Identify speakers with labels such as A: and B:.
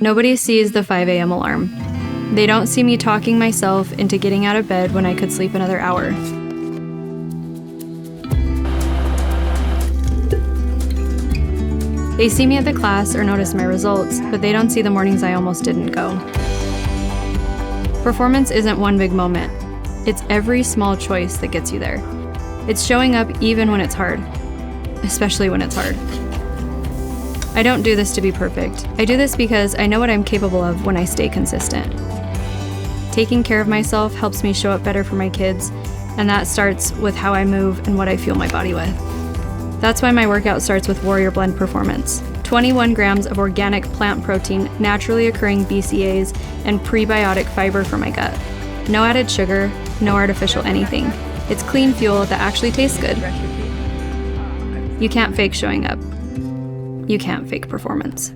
A: Nobody sees the 5 a.m. alarm. They don't see me talking myself into getting out of bed when I could sleep another hour. They see me at the class or notice my results, but they don't see the mornings I almost didn't go. Performance isn't one big moment. It's every small choice that gets you there. It's showing up even when it's hard, especially when it's hard. I don't do this to be perfect. I do this because I know what I'm capable of when I stay consistent. Taking care of myself helps me show up better for my kids, and that starts with how I move and what I fuel my body with. That's why my workout starts with Warrior Blend Performance. 21 grams of organic plant protein, naturally occurring BCAAs, and prebiotic fiber for my gut. No added sugar, no artificial anything. It's clean fuel that actually tastes good. You can't fake showing up. You can't fake performance.